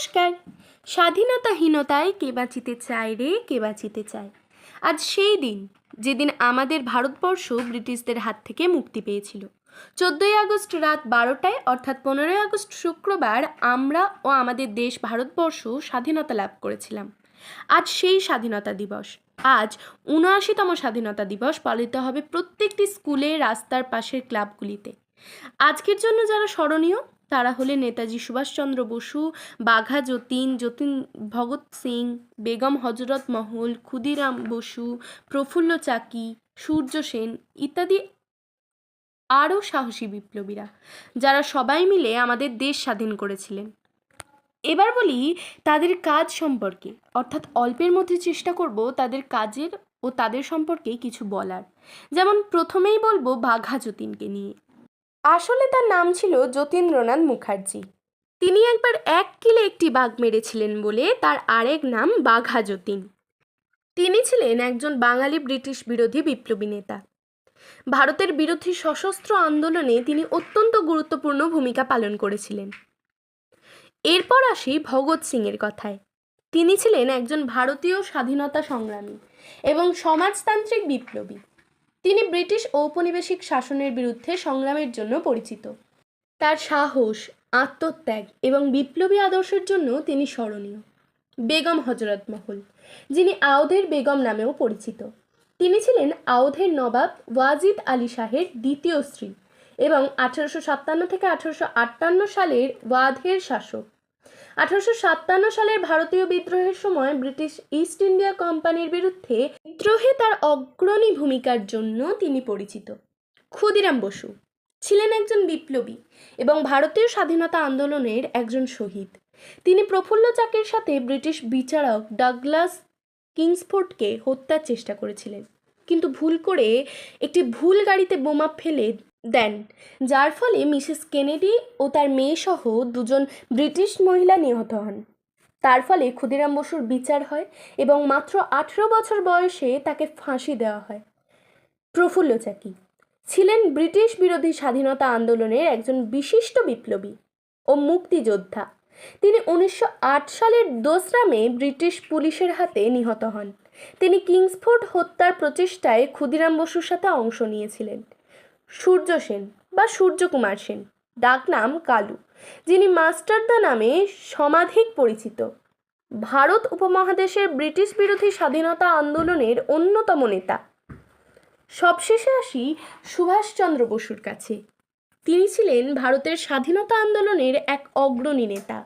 নমস্কার। স্বাধীনতাহীনতায় কে বাঁচিতে চায় রে, কে বাঁচিতে চায়। আজ সেই দিন যেদিন আমাদের ভারতবর্ষ ব্রিটিশদের হাত থেকে মুক্তি পেয়েছিল। 14ই আগস্ট রাত 12টায় অর্থাৎ 15ই আগস্ট শুক্রবার আমরা ও আমাদের দেশ ভারতবর্ষ স্বাধীনতা লাভ করেছিলাম। আজ সেই স্বাধীনতা দিবস। আজ ৭৯তম স্বাধীনতা দিবস পালিত হবে প্রত্যেকটি স্কুলে, রাস্তার পাশের ক্লাবগুলিতে। আজকের জন্য যারা স্মরণীয় তারা হলেন নেতাজি সুভাষচন্দ্র বসু, বাঘা যতীন, ভগৎ সিং, বেগম হজরত মহল, ক্ষুদিরাম বসু, প্রফুল্ল চাকি, সূর্য সেন ইত্যাদি আরও সাহসী বিপ্লবীরা, যারা সবাই মিলে আমাদের দেশ স্বাধীন করেছিলেন। এবার বলি তাদের কাজ সম্পর্কে, অর্থাৎ অল্পের মধ্যে চেষ্টা করব তাদের কাজের ও তাদের সম্পর্কে কিছু বলার। যেমন প্রথমেই বলবো বাঘা যতীনকে নিয়ে। আসলে তার নাম ছিল যতীন্দ্রনাথ মুখার্জি। তিনি একবার 1 কিলে একটি বাঘ মেরেছিলেন বলে তার আরেক নাম বাঘা যতীন। তিনি ছিলেন একজন বাঙালি ব্রিটিশ বিরোধী বিপ্লবী নেতা। ভারতের বিরোধী সশস্ত্র আন্দোলনে তিনি অত্যন্ত গুরুত্বপূর্ণ ভূমিকা পালন করেছিলেন। এরপর আসি ভগৎ সিংয়ের কথায়। তিনি ছিলেন একজন ভারতীয় স্বাধীনতা সংগ্রামী এবং সমাজতান্ত্রিক বিপ্লবী। তিনি ব্রিটিশ ঔপনিবেশিক শাসনের বিরুদ্ধে সংগ্রামের জন্য পরিচিত। তার সাহস, আত্মত্যাগ এবং বিপ্লবী আদর্শের জন্য তিনি স্মরণীয়। বেগম হজরত মহল, যিনি আওধের বেগম নামেও পরিচিত, তিনি ছিলেন আওধের নবাব ওয়াজিদ আলী শাহের দ্বিতীয় স্ত্রী এবং 1857 থেকে 1858 সালের ওয়াধের শাসক। 1857 সালের ভারতীয় বিদ্রোহের সময় ব্রিটিশ ইস্ট ইন্ডিয়া কোম্পানির বিরুদ্ধে বিদ্রোহে তার অগ্রণী ভূমিকার জন্য তিনি পরিচিত। ক্ষুদিরাম বসু ছিলেন একজন বিপ্লবী এবং ভারতীয় স্বাধীনতা আন্দোলনের একজন শহীদ। তিনি প্রফুল্ল চাকির সাথে ব্রিটিশ বিচারক ডাগলাস কিংসফোর্ডকে হত্যার চেষ্টা করেছিলেন, কিন্তু ভুল করে একটি ভুল গাড়িতে বোমা ফেলে দেন, যার ফলে মিসেস কেনেডি ও তার মেয়ে সহ 2জন ব্রিটিশ মহিলা নিহত হন। তার ফলে ক্ষুদিরাম বসুর বিচার হয় এবং মাত্র 18 বছর বয়সে তাকে ফাঁসি দেওয়া হয়। প্রফুল্ল চাকি ছিলেন ব্রিটিশ বিরোধী স্বাধীনতা আন্দোলনের একজন বিশিষ্ট বিপ্লবী ও মুক্তিযোদ্ধা। তিনি 1908 সালের 2রা মে ব্রিটিশ পুলিশের হাতে নিহত হন। তিনি কিংসফোর্ড হত্যার প্রচেষ্টায় ক্ষুদিরাম বসুর সাথে অংশ নিয়েছিলেন। সূর্য সেন বা সূর্যকুমার সেন, ডাকনাম কালু, যিনি মাস্টারদা নামে সমাধিক পরিচিত, ভারত উপমহাদেশের ব্রিটিশ বিরোধী স্বাধীনতা আন্দোলনের অন্যতম নেতা। সবশেষে আসি সুভাষচন্দ্র বসুর কাছে। তিনি ছিলেন ভারতের স্বাধীনতা আন্দোলনের এক অগ্রণী নেতা।